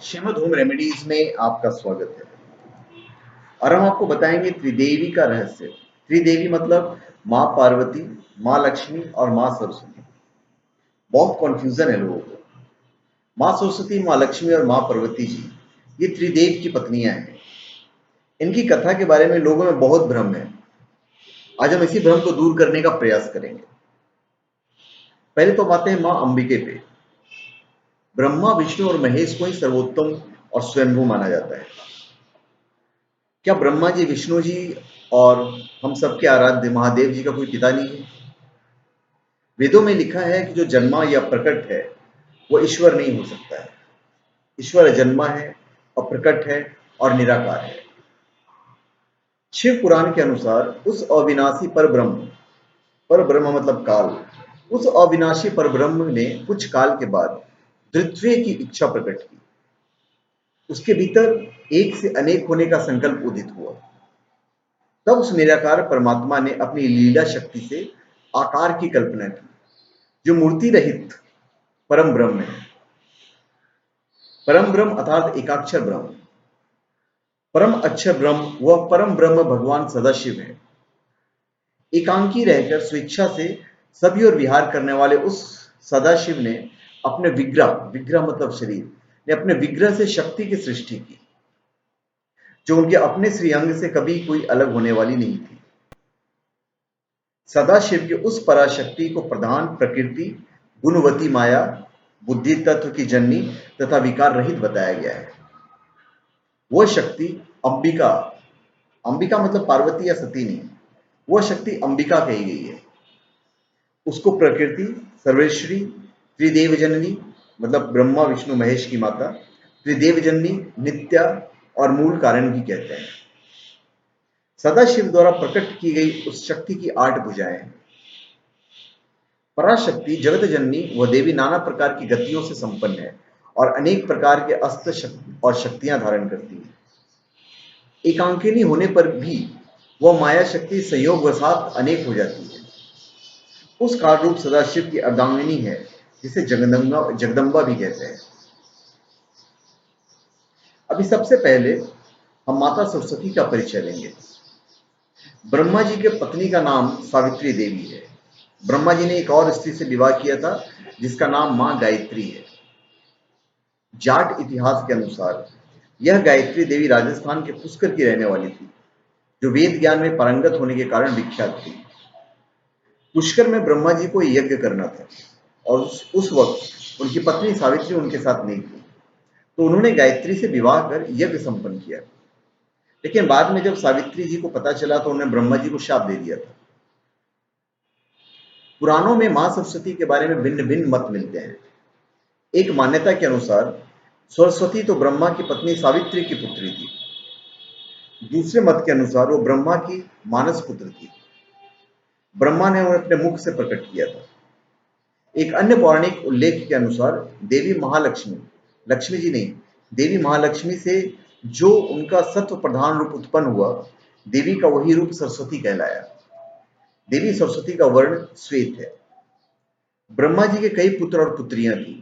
Shrimad home remedies में आपका स्वागत है। और हम आपको बताएंगे त्रिदेवी का रहस्य। त्रिदेवी मतलब माँ पार्वती, माँ लक्ष्मी और माँ सरस्वती। बहुत कॉन्फ्यूजन है लोगों को। माँ सरस्वती, माँ लक्ष्मी और माँ पार्वती जी ये त्रिदेव की पत्नियां हैं। इनकी कथा के बारे में लोगों में बहुत भ्रम है। आज हम इसी भ्रम को दूर करने का प्रयास करेंगे। पहले तो बातें हैं माँ अंबिके पे। ब्रह्मा, विष्णु और महेश को ही सर्वोत्तम और स्वयंभू माना जाता है। क्या ब्रह्मा जी, विष्णु जी और हम सबके आराध्य महादेव जी का कोई पिता नहीं है? वेदों में लिखा है कि जो जन्मा या प्रकट है वो ईश्वर नहीं हो सकता है। ईश्वर जन्मा है, अप्रकट है और निराकार है। शिव पुराण के अनुसार उस अविनाशी परब्रह्म, परब्रह्म मतलब काल, उस अविनाशी परब्रह्म ने कुछ काल के बाद द्वित्व की इच्छा प्रकट की। उसके भीतर एक से अनेक होने का संकल्प उदित हुआ। तब उस निराकार परमात्मा ने अपनी लीला शक्ति से आकार की कल्पना की, जो मूर्ति रहित परम ब्रह्म है। परम ब्रह्म अर्थात एकाक्षर ब्रह्म, परम अक्षर ब्रह्म, वह परम ब्रह्म भगवान सदाशिव है। एकांकी रहकर स्वेच्छा से सभी ओर विहार करने वाले उस सदाशिव ने अपने विग्रह, विग्रह मतलब शरीर, ने अपने विग्रह से शक्ति की सृष्टि की, जो उनके अपने श्रीअंग से कभी कोई अलग होने वाली नहीं थी। सदाशिव के उस पराशक्ति को प्रधान प्रकृति, गुणवती माया, बुद्धि तत्व की जननी तथा विकार रहित बताया गया है। वह शक्ति अंबिका, अंबिका मतलब पार्वती या सती नहीं, वह शक्ति अंबिका कही गई है। उसको प्रकृति, सर्वेश्वरी, त्रिदेव जननी मतलब ब्रह्मा विष्णु महेश की माता, त्रिदेव जननी, नित्या और मूल कारण भी कहते हैं। सदाशिव द्वारा प्रकट की गई उस शक्ति की 8 भुजाएं हैं। पराशक्ति जगत जननी वह देवी नाना प्रकार की गतियों से संपन्न है और अनेक प्रकार के अस्त्र और शक्तियां धारण करती है। एकांकिनी होने पर भी वह माया शक्ति संयोग वसात अनेक हो जाती है। उस काल रूप सदाशिव की अर्धांगिनी है, जिसे जगदम्बा जगदम्बा भी कहते हैं। अभी सबसे पहले हम माता सरस्वती का परिचय लेंगे। ब्रह्मा जी के पत्नी का नाम सावित्री देवी है। ब्रह्मा जी ने एक और स्त्री से विवाह किया था, जिसका नाम मां गायत्री है। जाट इतिहास के अनुसार यह गायत्री देवी राजस्थान के पुष्कर की रहने वाली थी, जो वेद ज्ञान में पारंगत होने के कारण विख्यात थी। पुष्कर में ब्रह्मा जी को यज्ञ करना था और उस वक्त उनकी पत्नी सावित्री उनके साथ नहीं थी, तो उन्होंने गायत्री से विवाह कर यज्ञ संपन्न किया। लेकिन बाद में जब सावित्री जी को पता चला तो उन्होंने ब्रह्मा जी को शाप दे दिया था। पुराणों में मां सरस्वती के बारे में भिन्न भिन्न मत मिलते हैं। एक मान्यता के अनुसार सरस्वती तो ब्रह्मा की पत्नी सावित्री की पुत्री थी। दूसरे मत के अनुसार वो ब्रह्मा की मानस पुत्र थी। ब्रह्मा ने उन्हें अपने मुख से प्रकट किया था। एक अन्य पौराणिक उल्लेख के अनुसार देवी महालक्ष्मी, लक्ष्मी जी नहीं, देवी महालक्ष्मी से जो उनका सत्व प्रधान रूप उत्पन्न हुआ, देवी का वही रूप सरस्वती कहलाया। देवी सरस्वती का वर्ण श्वेत है। ब्रह्मा जी के कई पुत्र और पुत्रियां थी।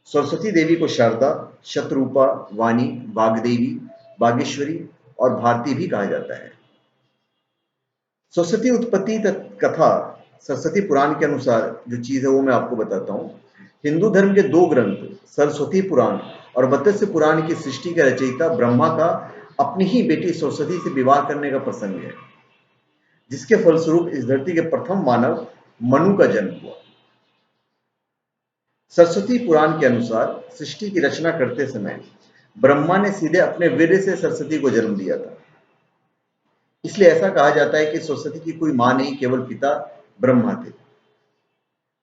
सरस्वती देवी को शारदा, शतरूपा, वाणी, वाग्देवी, बागेश्वरी और भारती भी कहा जाता है। सरस्वती उत्पत्ति कथा सरस्वती पुराण के अनुसार जो चीज है वो मैं आपको बताता हूँ। हिंदू धर्म के 2 ग्रंथ सरस्वती पुराण और मत्स्य पुराण की सृष्टि के रचयिता ब्रह्मा का अपनी ही बेटी सरस्वती से विवाह करने का प्रसंग है, जिसके फलस्वरूप इस धरती के प्रथम मानव मनु का जन्म हुआ। सरस्वती पुराण के अनुसार सृष्टि की रचना करते समय ब्रह्मा ने सीधे अपने वीर्य से सरस्वती को जन्म दिया था। इसलिए ऐसा कहा जाता है कि सरस्वती की कोई मां नहीं, केवल पिता ब्रह्मा थे।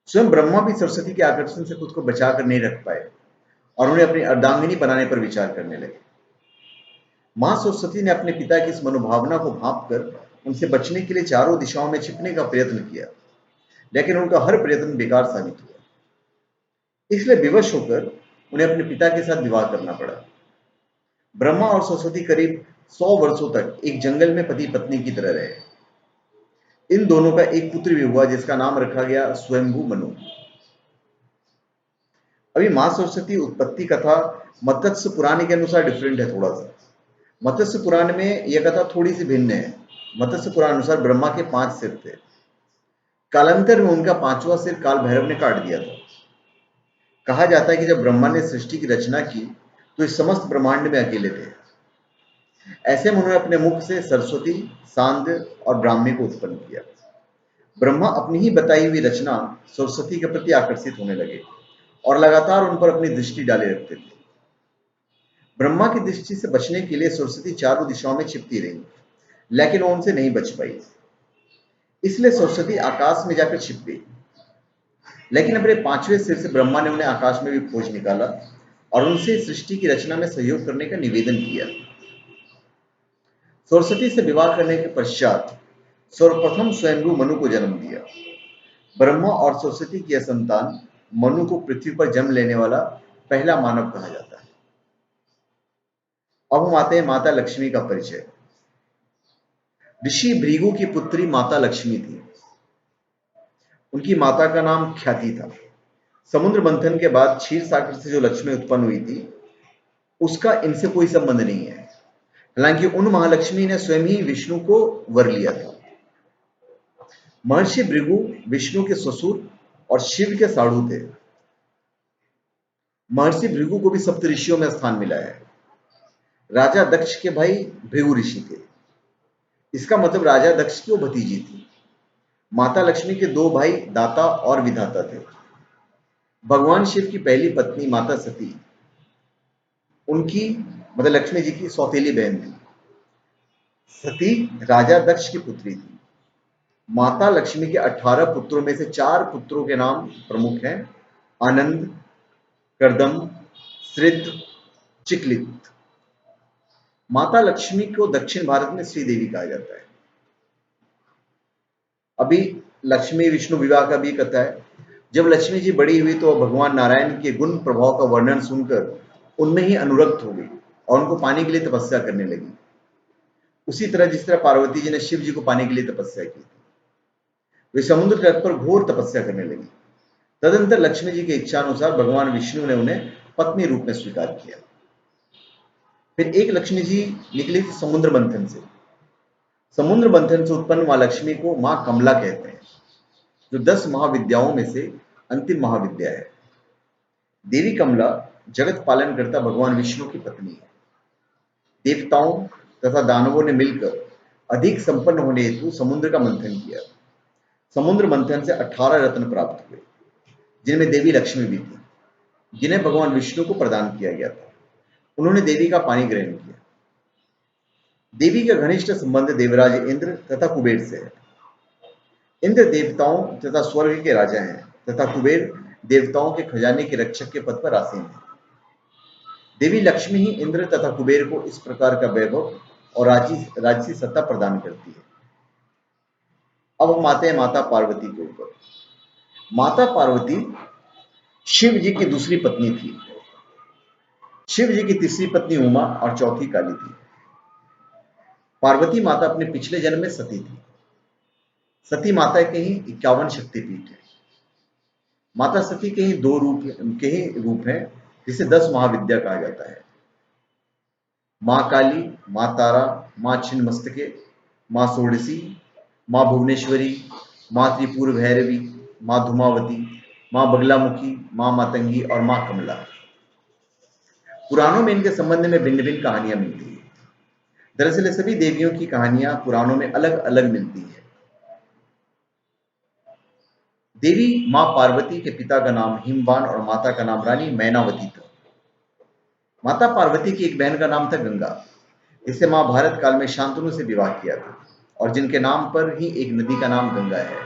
स्वयं ब्रह्मा भी सरस्वती के आकर्षण से खुद को बचाकर नहीं रख पाए और उन्हें अपनी अर्धांगिनी बनाने पर विचार करने लगे। मां सरस्वती ने अपने पिता की इस मनोभावना को भांप कर उनसे बचने के लिए चारों दिशाओं में छिपने का प्रयत्न किया, लेकिन उनका हर प्रयत्न बेकार साबित हुआ। इसलिए विवश होकर उन्हें अपने पिता के साथ विवाह करना पड़ा। ब्रह्मा और सरस्वती करीब 100 वर्षों तक एक जंगल में पति पत्नी की तरह रहे। इन दोनों का एक पुत्र भी हुआ, जिसका नाम रखा गया स्वयंभू मनु। अभी माँ सरस्वती उत्पत्ति कथा मत्स्य पुराण के अनुसार डिफरेंट है थोड़ा सा। मत्स्य पुराण में यह कथा थोड़ी सी भिन्न है। मत्स्य पुराण अनुसार ब्रह्मा के 5 सिर थे। कालांतर में उनका 5वां सिर काल भैरव ने काट दिया था। कहा जाता है कि जब ब्रह्मा ने सृष्टि की रचना की तो इस समस्त ब्रह्मांड में अकेले थे। ऐसे में उन्होंने अपने मुख से सरस्वती, सांध्य और ब्राह्मी को उत्पन्न किया। ब्रह्मा अपनी ही बताई हुई रचना सरस्वती के प्रति आकर्षित होने लगे और लगातार उन पर अपनी दृष्टि डाले रखते थे। ब्रह्मा की दृष्टि से बचने के लिए सरस्वती चारों दिशाओं में छिपती रही, लेकिन वो उनसे नहीं बच पाई। इसलिए सरस्वती आकाश में जाकर छिप गई। लेकिन अपने 5वें सिर से ब्रह्मा ने उन्हें आकाश में भी खोज निकाला और उनसे सृष्टि की रचना में सहयोग करने का निवेदन किया। सरस्वती से विवाह करने के पश्चात सर्वप्रथम स्वयंभू मनु को जन्म दिया। ब्रह्मा और सरस्वती की यह संतान मनु को पृथ्वी पर जन्म लेने वाला पहला मानव कहा जाता है। अब हम आते हैं माता लक्ष्मी का परिचय। ऋषि भृगु की पुत्री माता लक्ष्मी थी। उनकी माता का नाम ख्याति था। समुद्र मंथन के बाद क्षीर सागर से जो लक्ष्मी उत्पन्न हुई थी उसका इनसे कोई संबंध नहीं है। हालांकि उन महालक्ष्मी ने स्वयं ही विष्णु को वर लिया था। महर्षि भृगु विष्णु के ससुर और शिव के साढ़ू थे। महर्षि भृगु को भी सप्त ऋषियों में स्थान मिला है। राजा दक्ष के भाई भृगु ऋषि थे। इसका मतलब राजा दक्ष की वो भतीजी थी। माता लक्ष्मी के 2 भाई दाता और विधाता थे। भगवान शिव की पहली पत्नी माता सती उनकी मतलब लक्ष्मी जी की सौतेली बहन थी। सती राजा दक्ष की पुत्री थी। माता लक्ष्मी के 18 पुत्रों में से 4 पुत्रों के नाम प्रमुख हैं: आनंद, कर्दम, श्रित, चिकलित। माता लक्ष्मी को दक्षिण भारत में श्री देवी कहा जाता है। अभी लक्ष्मी विष्णु विवाह का भी कथा है। जब लक्ष्मी जी बड़ी हुई तो भगवान नारायण के गुण प्रभाव का वर्णन सुनकर उनमें ही अनुरक्त हो गई और उनको पाने के लिए तपस्या करने लगी। उसी तरह जिस तरह पार्वती जी ने शिव जी को पाने के लिए तपस्या की थी, वे समुद्र तट पर घोर तपस्या करने लगी। तदंतर लक्ष्मी जी की इच्छा अनुसार भगवान विष्णु ने उन्हें पत्नी रूप में स्वीकार किया। फिर एक लक्ष्मी जी निकली थी समुद्र मंथन से। समुद्र मंथन से उत्पन्न मां लक्ष्मी को मां कमला कहते हैं, जो 10 महाविद्याओं में से अंतिम महाविद्या है। देवी कमला जगत पालन करता भगवान विष्णु की पत्नी है। देवताओं तथा दानवों ने मिलकर अधिक संपन्न होने हेतु समुद्र का मंथन किया। समुद्र मंथन से 18 रत्न प्राप्त हुए, जिनमें देवी लक्ष्मी भी थी, जिन्हें भगवान विष्णु को प्रदान किया गया था। उन्होंने देवी का पानी ग्रहण किया। देवी का घनिष्ठ संबंध देवराज इंद्र तथा कुबेर से है। इंद्र देवताओं तथा स्वर्ग के राजा हैं तथा कुबेर देवताओं के खजाने के रक्षक के पद पर आसीन है। देवी लक्ष्मी ही इंद्र तथा कुबेर को इस प्रकार का वैभव और राजसी सत्ता प्रदान करती है। अब हम आते हैं माता पार्वती के ऊपर। माता पार्वती शिव जी की दूसरी पत्नी थी। शिव जी की तीसरी पत्नी उमा और चौथी काली थी। पार्वती माता अपने पिछले जन्म में सती थी। सती माता के ही 51 शक्तिपीठ है। माता सती के ही 2 रूप हैं, जिसे 10 महाविद्या कहा जाता है: मां काली, मां तारा, मां छिन्नमस्तके, मां षोडशी, मां भुवनेश्वरी, मां त्रिपुर भैरवी, मां धूमावती, मां बगलामुखी, मां मातंगी और मां कमला। पुराणों में इनके संबंध में भिन्न भिन्न कहानियां मिलती हैं। दरअसल ये सभी देवियों की कहानियां पुराणों में अलग अलग मिलती हैं। देवी मां पार्वती के पिता का नाम हिमवान और माता का नाम रानी मैनावती था। माता पार्वती की एक बहन का नाम था गंगा। इसे महाभारत काल में शांतनु से विवाह किया था और जिनके नाम पर ही एक नदी का नाम गंगा है।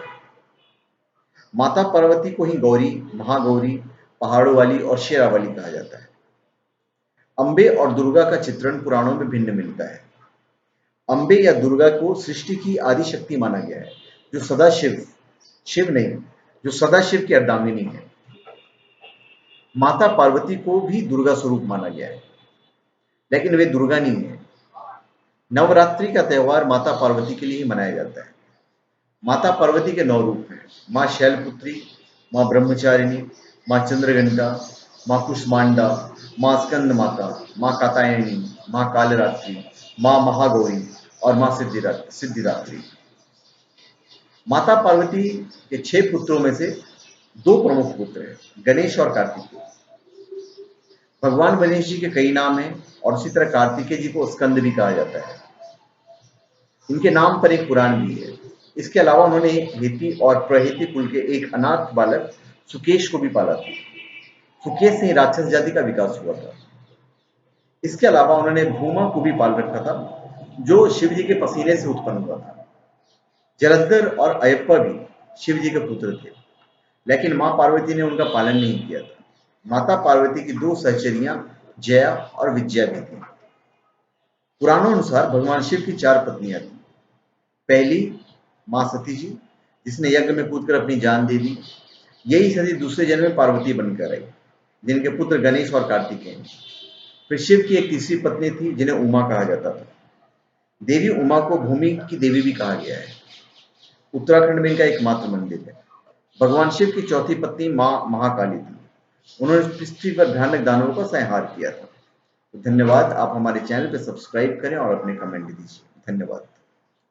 माता पार्वती को ही गौरी, महागौरी, पहाड़ों वाली और शेरावाली कहा जाता है। अंबे और दुर्गा का चित्रण पुराणों में भिन्न मिलता है। अंबे या दुर्गा को सृष्टि की आदि शक्ति माना गया है, जो सदाशिव की अर्धांगिनी है। माता पार्वती को भी दुर्गा स्वरूप माना गया है, लेकिन वे दुर्गा नहीं है। नवरात्रि का त्यौहार माता पार्वती के लिए ही मनाया जाता है। माता पार्वती के 9 रूप हैं: मां शैलपुत्री, मां ब्रह्मचारिणी, मां चंद्रघंटा, माँ कुष्मांडा, माँ स्कंद माता, माँ कात्यायनी, माँ कालरात्रि, माँ महागौरी और माँ सिद्धिदात्री। माता पार्वती के 6 पुत्रों में से 2 प्रमुख पुत्र हैं, गणेश और कार्तिकेय। भगवान गणेश जी के कई नाम हैं और उसी तरह कार्तिकेय जी को स्कंद भी कहा जाता है। इनके नाम पर एक पुराण भी है। इसके अलावा उन्होंने हेती और प्रहेती कुल के एक अनाथ बालक सुकेश को भी पाला था। सुकेश से ही राक्षस जाति का विकास हुआ था। इसके अलावा उन्होंने भूमा को भी पाल रखा था, जो शिव जी के पसीने से उत्पन्न हुआ था। जलंधर और अयप्पा भी शिव जी के पुत्र थे, लेकिन मां पार्वती ने उनका पालन नहीं किया था। माता पार्वती की 2 सहचरियां जया और विजया भी थी। पुराणों अनुसार भगवान शिव की 4 पत्नियां थी। पहली मां सती जी, जिसने यज्ञ में कूदकर अपनी जान दे दी। यही सती दूसरे जन्म में पार्वती बनकर आई, जिनके पुत्र गणेश और कार्तिकेय हैं। फिर शिव की एक तीसरी पत्नी थी, जिन्हें उमा कहा जाता था। देवी उमा को भूमि की देवी भी कहा गया है। उत्तराखंड में इनका एकमात्र मंदिर है। भगवान शिव की चौथी पत्नी मां महाकाली थी। उन्होंने पृथ्वी पर भयानक दानवों का संहार किया था। तो धन्यवाद। आप हमारे चैनल पर सब्सक्राइब करें और अपने कमेंट दीजिए। धन्यवाद।